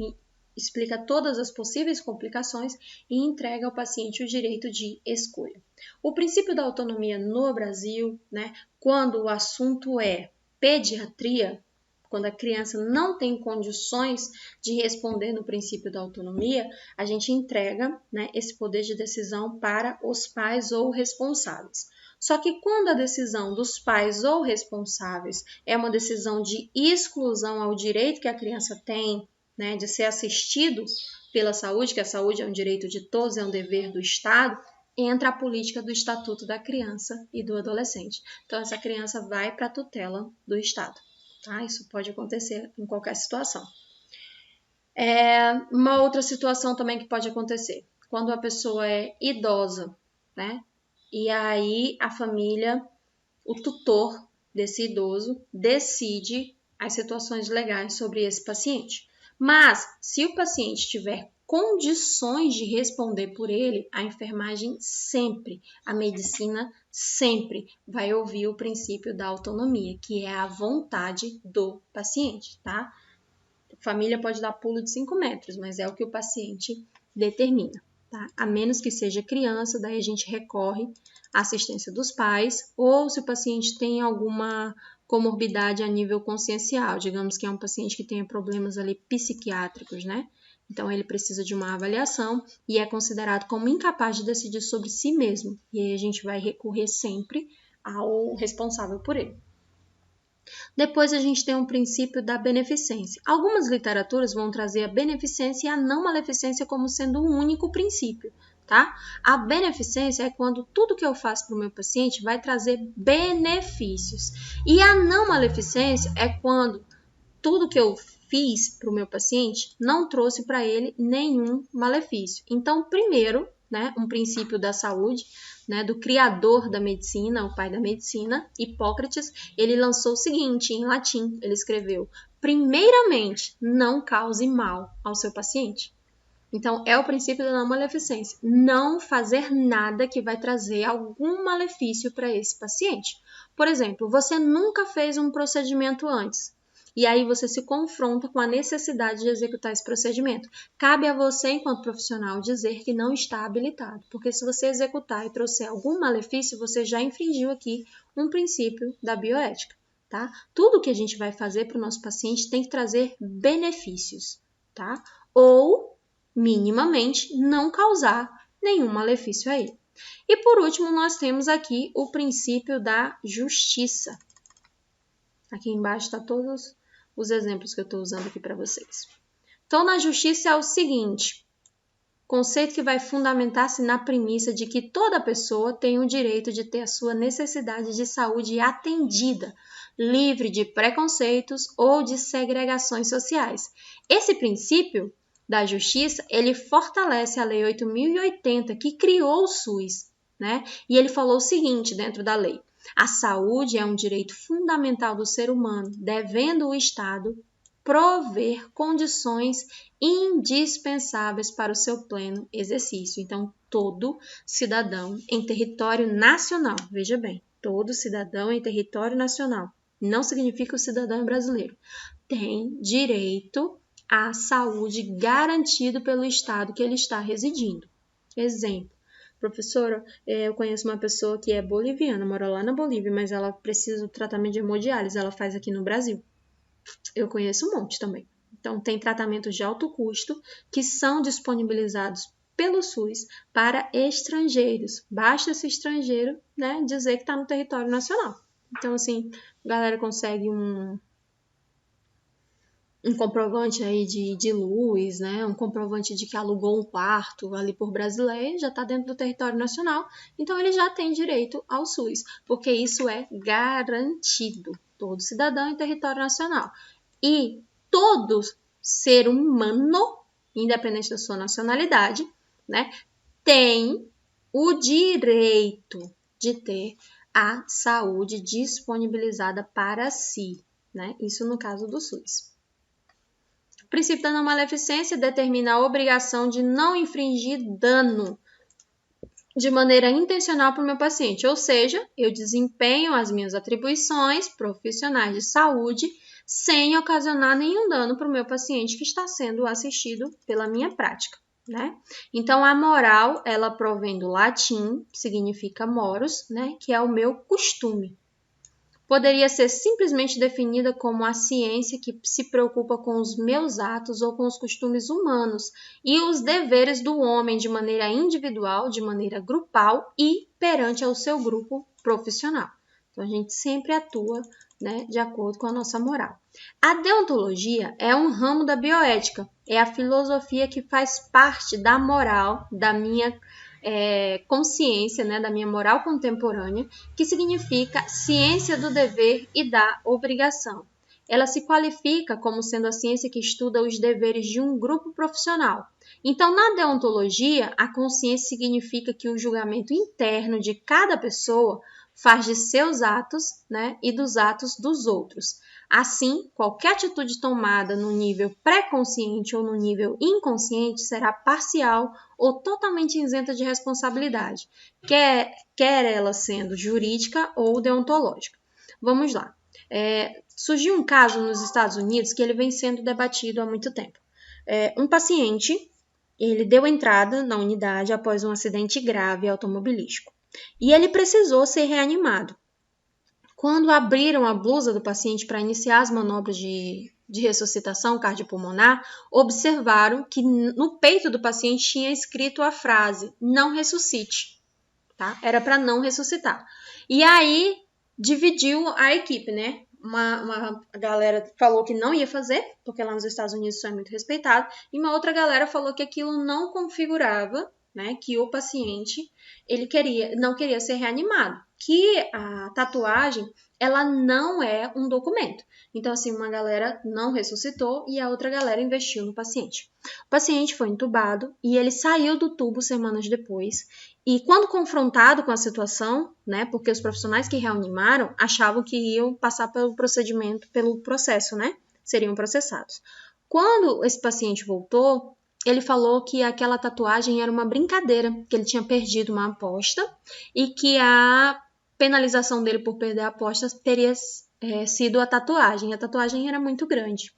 explica todas as possíveis complicações e entrega ao paciente o direito de escolha. O princípio da autonomia no Brasil, né, quando o assunto é pediatria, quando a criança não tem condições de responder no princípio da autonomia, a gente entrega, né, esse poder de decisão para os pais ou responsáveis. Só que quando a decisão dos pais ou responsáveis é uma decisão de exclusão ao direito que a criança tem, né, de ser assistido pela saúde, que a saúde é um direito de todos, é um dever do Estado, entra a política do Estatuto da Criança e do Adolescente. Então, essa criança vai para a tutela do Estado. Tá? Isso pode acontecer em qualquer situação. Uma outra situação também que pode acontecer, quando a pessoa é idosa, né? E aí a família, o tutor desse idoso, decide as situações legais sobre esse paciente. Mas, se o paciente tiver condições de responder por ele, a enfermagem sempre, a medicina sempre vai ouvir o princípio da autonomia, que é a vontade do paciente, tá? A família pode dar pulo de 5 metros, mas é o que o paciente determina. Tá? A menos que seja criança, daí a gente recorre à assistência dos pais, ou se o paciente tem alguma comorbidade a nível consciencial, digamos que é um paciente que tenha problemas ali psiquiátricos, né? Então ele precisa de uma avaliação e é considerado como incapaz de decidir sobre si mesmo. E aí a gente vai recorrer sempre ao responsável por ele. Depois a gente tem um princípio da beneficência. Algumas literaturas vão trazer a beneficência e a não maleficência como sendo um único princípio, tá? A beneficência é quando tudo que eu faço para o meu paciente vai trazer benefícios. E a não maleficência é quando tudo que eu fiz para o meu paciente não trouxe para ele nenhum malefício. Então, primeiro, né, um princípio da saúde, né, do criador da medicina, o pai da medicina, Hipócrates, ele lançou o seguinte em latim, ele escreveu: primeiramente, não cause mal ao seu paciente. Então, é o princípio da não maleficência, não fazer nada que vai trazer algum malefício para esse paciente. Por exemplo, você nunca fez um procedimento antes, e aí você se confronta com a necessidade de executar esse procedimento. Cabe a você, enquanto profissional, dizer que não está habilitado, porque se você executar e trouxer algum malefício, você já infringiu aqui um princípio da bioética, tá? Tudo que a gente vai fazer para o nosso paciente tem que trazer benefícios, tá? Ou, minimamente, não causar nenhum malefício a ele. E por último, nós temos aqui o princípio da justiça. Aqui embaixo está todos os exemplos que eu estou usando aqui para vocês. Então, na justiça é o seguinte, conceito que vai fundamentar-se na premissa de que toda pessoa tem o direito de ter a sua necessidade de saúde atendida, livre de preconceitos ou de segregações sociais. Esse princípio da justiça, ele fortalece a Lei 8.080, que criou o SUS, né? E ele falou o seguinte dentro da lei: a saúde é um direito fundamental do ser humano, devendo o Estado prover condições indispensáveis para o seu pleno exercício. Então, todo cidadão em território nacional, veja bem, todo cidadão em território nacional, não significa o cidadão brasileiro, tem direito à saúde garantido pelo Estado que ele está residindo. Exemplo. Professora, eu conheço uma pessoa que é boliviana, mora lá na Bolívia, mas ela precisa do tratamento de hemodiálise, ela faz aqui no Brasil. Eu conheço um monte também. Então, tem tratamentos de alto custo que são disponibilizados pelo SUS para estrangeiros. Basta esse estrangeiro, né, dizer que está no território nacional. Então, assim, a galera consegue um comprovante aí de luz, né? Um comprovante de que alugou um quarto ali por Brasileia, já está dentro do território nacional, então ele já tem direito ao SUS, porque isso é garantido, todo cidadão em território nacional. E todo ser humano, independente da sua nacionalidade, né, tem o direito de ter a saúde disponibilizada para si, né? Isso no caso do SUS. O princípio da não maleficência determina a obrigação de não infringir dano de maneira intencional para o meu paciente, ou seja, eu desempenho as minhas atribuições profissionais de saúde sem ocasionar nenhum dano para o meu paciente que está sendo assistido pela minha prática, né? Então, a moral, ela provém do latim, que significa moros, né? Que é o meu costume. poderia ser simplesmente definida como a ciência que se preocupa com os meus atos ou com os costumes humanos e os deveres do homem de maneira individual, de maneira grupal e perante ao seu grupo profissional. Então, a gente sempre atua, né, de acordo com a nossa moral. A deontologia é um ramo da bioética, é a filosofia que faz parte da moral, da minha consciência, né, da minha moral contemporânea, que significa ciência do dever e da obrigação. Ela se qualifica como sendo a ciência que estuda os deveres de um grupo profissional. Então, na deontologia, a consciência significa que o julgamento interno de cada pessoa faz de seus atos, né, e dos atos dos outros. Assim, qualquer atitude tomada no nível pré-consciente ou no nível inconsciente será parcial ou totalmente isenta de responsabilidade, quer ela sendo jurídica ou deontológica. Vamos lá. Surgiu um caso nos Estados Unidos que ele vem sendo debatido há muito tempo. Um paciente, ele deu entrada na unidade após um acidente grave automobilístico e ele precisou ser reanimado. Quando abriram a blusa do paciente para iniciar as manobras de ressuscitação cardiopulmonar, observaram que no peito do paciente tinha escrito a frase, não ressuscite, tá? Era para não ressuscitar. E aí, dividiu a equipe, né? Uma galera falou que não ia fazer, porque lá nos Estados Unidos isso é muito respeitado, e uma outra galera falou que aquilo não configurava, né, que o paciente não queria ser reanimado, que a tatuagem ela não é um documento. Então, assim, uma galera não ressuscitou e a outra galera investiu no paciente. O paciente foi entubado e ele saiu do tubo semanas depois. E quando confrontado com a situação, né, porque os profissionais que reanimaram achavam que iam passar pelo processo, né, seriam processados. Quando esse paciente voltou, ele falou que aquela tatuagem era uma brincadeira, que ele tinha perdido uma aposta e que a penalização dele por perder a aposta teria sido a tatuagem. A tatuagem era muito grande,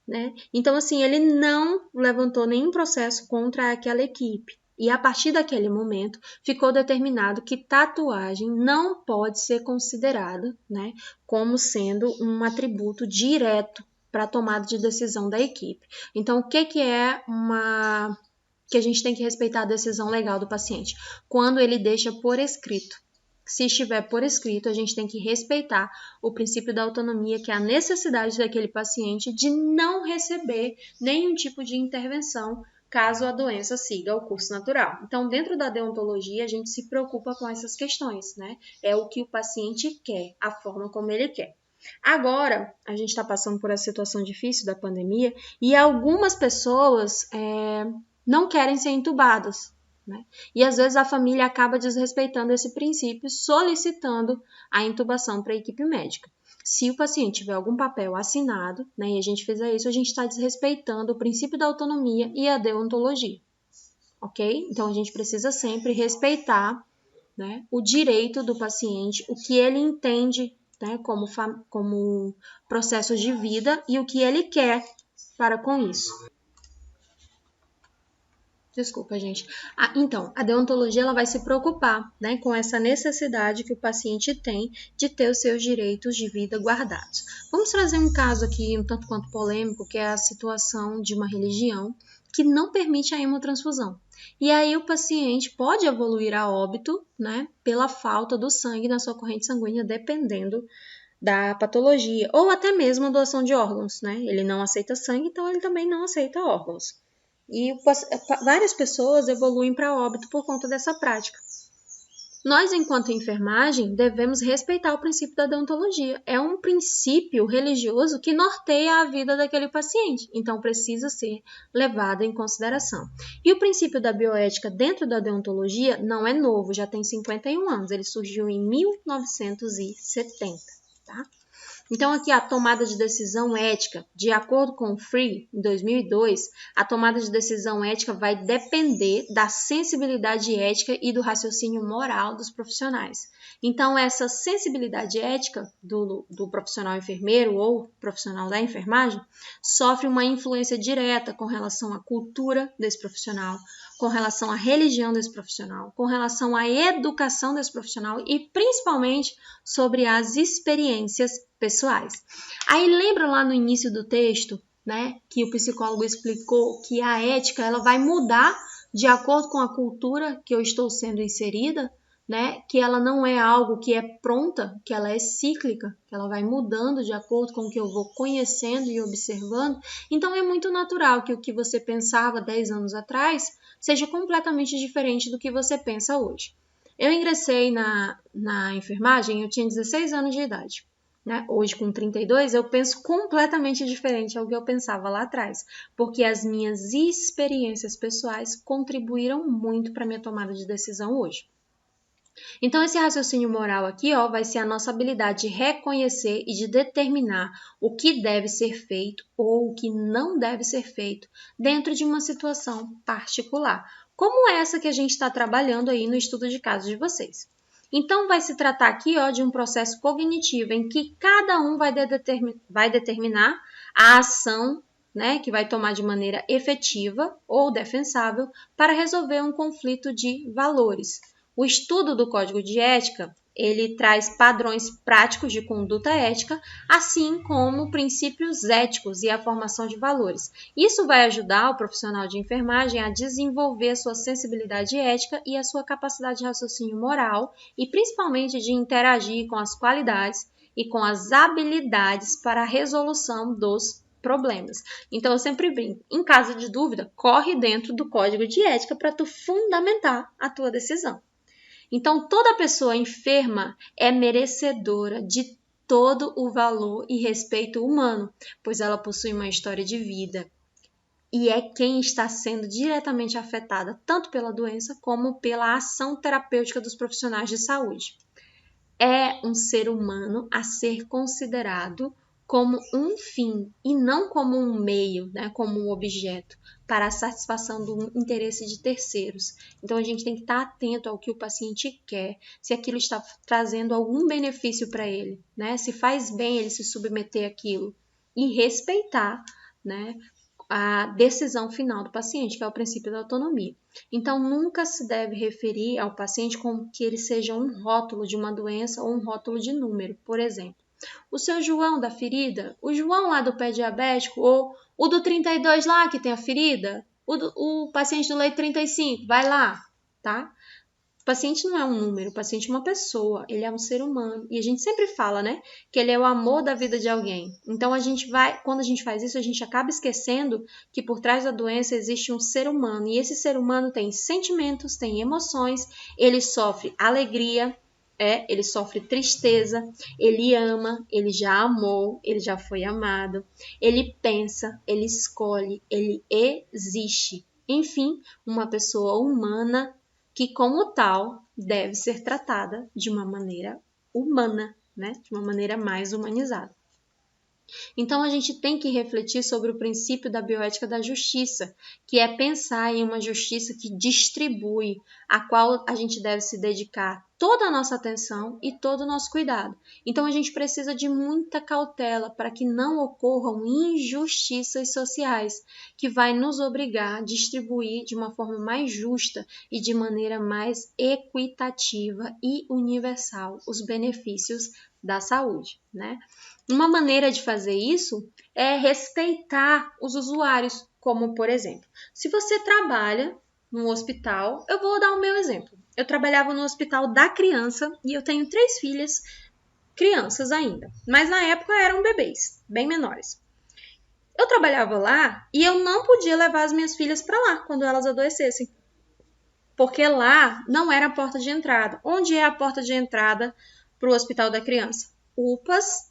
né? Então, assim, ele não levantou nenhum processo contra aquela equipe. E a partir daquele momento, ficou determinado que tatuagem não pode ser considerada, né, como sendo um atributo direto para a tomada de decisão da equipe. Então, o que é que a gente tem que respeitar a decisão legal do paciente? Quando ele deixa por escrito. Se estiver por escrito, a gente tem que respeitar o princípio da autonomia, que é a necessidade daquele paciente de não receber nenhum tipo de intervenção caso a doença siga o curso natural. Então, dentro da deontologia, a gente se preocupa com essas questões, né? É o que o paciente quer, a forma como ele quer. Agora, a gente está passando por essa situação difícil da pandemia e algumas pessoas não querem ser entubadas, né? E às vezes a família acaba desrespeitando esse princípio, solicitando a intubação para a equipe médica. Se o paciente tiver algum papel assinado, né, e a gente fizer isso, a gente está desrespeitando o princípio da autonomia e a deontologia, ok? Então a gente precisa sempre respeitar, né, o direito do paciente, o que ele entende, né, como processo de vida e o que ele quer para com isso. Desculpa, gente. Então, a deontologia ela vai se preocupar, né, com essa necessidade que o paciente tem de ter os seus direitos de vida guardados. Vamos trazer um caso aqui um tanto quanto polêmico, que é a situação de uma religião que não permite a hemotransfusão. E aí o paciente pode evoluir a óbito, né, pela falta do sangue na sua corrente sanguínea, dependendo da patologia, ou até mesmo a doação de órgãos, né? Ele não aceita sangue, então ele também não aceita órgãos. E várias pessoas evoluem para óbito por conta dessa prática. Nós, enquanto enfermagem, devemos respeitar o princípio da deontologia. É um princípio religioso que norteia a vida daquele paciente, então precisa ser levado em consideração. E o princípio da bioética dentro da deontologia não é novo, já tem 51 anos, ele surgiu em 1970, tá? Então, aqui a tomada de decisão ética, de acordo com o Free, em 2002, a tomada de decisão ética vai depender da sensibilidade ética e do raciocínio moral dos profissionais. Então, essa sensibilidade ética do profissional enfermeiro ou profissional da enfermagem sofre uma influência direta com relação à cultura desse profissional, com relação à religião desse profissional, com relação à educação desse profissional e principalmente sobre as experiências pessoais. Aí lembra lá no início do texto, né, que o psicólogo explicou que a ética ela vai mudar de acordo com a cultura que eu estou sendo inserida, né, que ela não é algo que é pronta, que ela é cíclica, que ela vai mudando de acordo com o que eu vou conhecendo e observando. Então é muito natural que o que você pensava 10 anos atrás seja completamente diferente do que você pensa hoje. Eu ingressei na enfermagem, eu tinha 16 anos de idade. Né? Hoje, com 32, eu penso completamente diferente ao que eu pensava lá atrás, porque as minhas experiências pessoais contribuíram muito para a minha tomada de decisão hoje. Então, esse raciocínio moral aqui, ó, vai ser a nossa habilidade de reconhecer e de determinar o que deve ser feito ou o que não deve ser feito dentro de uma situação particular, como essa que a gente está trabalhando aí no estudo de caso de vocês. Então, vai se tratar aqui ó, de um processo cognitivo em que cada um vai determinar a ação, né, que vai tomar de maneira efetiva ou defensável para resolver um conflito de valores. O estudo do Código de Ética, ele traz padrões práticos de conduta ética, assim como princípios éticos e a formação de valores. Isso vai ajudar o profissional de enfermagem a desenvolver a sua sensibilidade ética e a sua capacidade de raciocínio moral e principalmente de interagir com as qualidades e com as habilidades para a resolução dos problemas. Então, eu sempre brinco, em caso de dúvida, corre dentro do Código de Ética para tu fundamentar a tua decisão. Então, toda pessoa enferma é merecedora de todo o valor e respeito humano, pois ela possui uma história de vida e é quem está sendo diretamente afetada tanto pela doença como pela ação terapêutica dos profissionais de saúde. É um ser humano a ser considerado como um fim e não como um meio, né, como um objeto para a satisfação do interesse de terceiros. Então, a gente tem que estar atento ao que o paciente quer, se aquilo está trazendo algum benefício para ele, né, se faz bem ele se submeter àquilo e respeitar, né, a decisão final do paciente, que é o princípio da autonomia. Então, nunca se deve referir ao paciente como que ele seja um rótulo de uma doença ou um rótulo de número, por exemplo. O seu João da ferida, o João lá do pé diabético, ou o do 32 lá que tem a ferida, o paciente do leito 35, vai lá, tá? O paciente não é um número, o paciente é uma pessoa, ele é um ser humano. E a gente sempre fala, né, que ele é o amor da vida de alguém. Então, quando a gente faz isso, a gente acaba esquecendo que por trás da doença existe um ser humano. E esse ser humano tem sentimentos, tem emoções, ele sofre alegria, ele sofre tristeza, ele ama, ele já amou, ele já foi amado, ele pensa, ele escolhe, ele existe. Enfim, uma pessoa humana que, como tal, deve ser tratada de uma maneira humana, né? De uma maneira mais humanizada. Então, a gente tem que refletir sobre o princípio da bioética da justiça, que é pensar em uma justiça que distribui, a qual a gente deve se dedicar toda a nossa atenção e todo o nosso cuidado. Então, a gente precisa de muita cautela para que não ocorram injustiças sociais, que vai nos obrigar a distribuir de uma forma mais justa e de maneira mais equitativa e universal os benefícios da saúde, né? Uma maneira de fazer isso é respeitar os usuários, como por exemplo, se você trabalha num hospital, eu vou dar o meu exemplo. Eu trabalhava no hospital da criança e eu tenho 3 filhas, crianças ainda, mas na época eram bebês, bem menores. Eu trabalhava lá e eu não podia levar as minhas filhas para lá quando elas adoecessem, porque lá não era a porta de entrada. Onde é a porta de entrada para o hospital da criança? UPAs,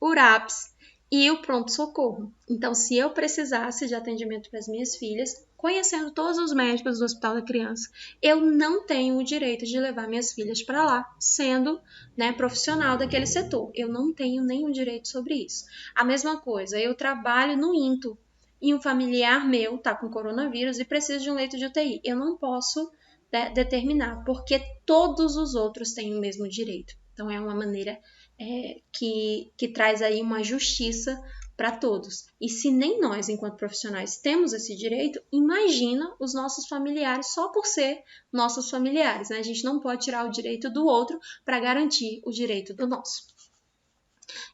URAPs e o pronto-socorro. Então, se eu precisasse de atendimento para as minhas filhas, conhecendo todos os médicos do Hospital da Criança, eu não tenho o direito de levar minhas filhas para lá, sendo, né, profissional daquele setor. Eu não tenho nenhum direito sobre isso. A mesma coisa, eu trabalho no INTO e um familiar meu está com coronavírus e precisa de um leito de UTI. Eu não posso, né, determinar, porque todos os outros têm o mesmo direito. Então, é uma maneira que traz aí uma justiça para todos. E se nem nós, enquanto profissionais, temos esse direito, imagina os nossos familiares só por ser nossos familiares, né? A gente não pode tirar o direito do outro para garantir o direito do nosso.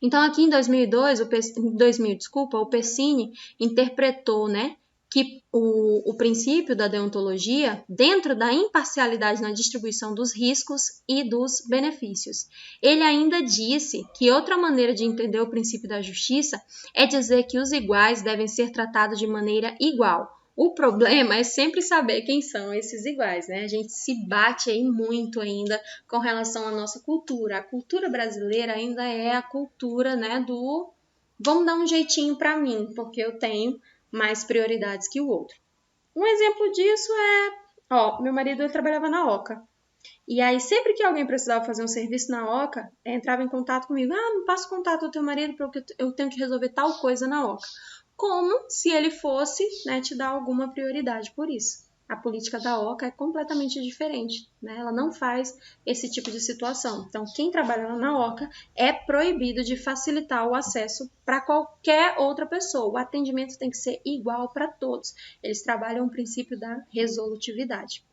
Então, aqui em 2002, o Pecini interpretou, né, que o princípio da deontologia dentro da imparcialidade na distribuição dos riscos e dos benefícios. Ele ainda disse que outra maneira de entender o princípio da justiça é dizer que os iguais devem ser tratados de maneira igual. O problema é sempre saber quem são esses iguais, né? A gente se bate aí muito ainda com relação à nossa cultura. A cultura brasileira ainda é a cultura, né, do vamos dar um jeitinho para mim, porque eu tenho mais prioridades que o outro. Um exemplo disso é, meu marido ele trabalhava na Oca. E aí, sempre que alguém precisava fazer um serviço na Oca, entrava em contato comigo. Me passa o contato do teu marido porque eu tenho que resolver tal coisa na Oca. Como se ele fosse, né, te dar alguma prioridade por isso. A política da Oca é completamente diferente, né? Ela não faz esse tipo de situação. Então, quem trabalha na Oca é proibido de facilitar o acesso para qualquer outra pessoa. O atendimento tem que ser igual para todos. Eles trabalham o princípio da resolutividade.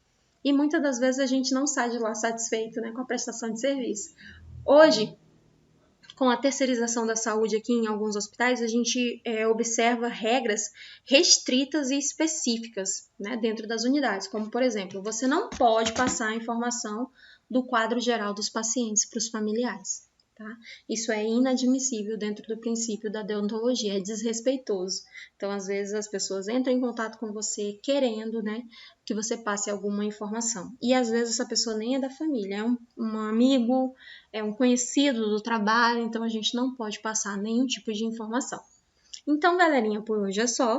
E muitas das vezes a gente não sai de lá satisfeito, né, com a prestação de serviço. Hoje, com a terceirização da saúde aqui em alguns hospitais, a gente observa regras restritas e específicas, né, dentro das unidades, como, por exemplo, você não pode passar a informação do quadro geral dos pacientes para os familiares. Tá? Isso é inadmissível dentro do princípio da deontologia, é desrespeitoso. Então, às vezes, as pessoas entram em contato com você querendo, né, que você passe alguma informação. E, às vezes, essa pessoa nem é da família, é um amigo, é um conhecido do trabalho, então a gente não pode passar nenhum tipo de informação. Então, galerinha, por hoje é só.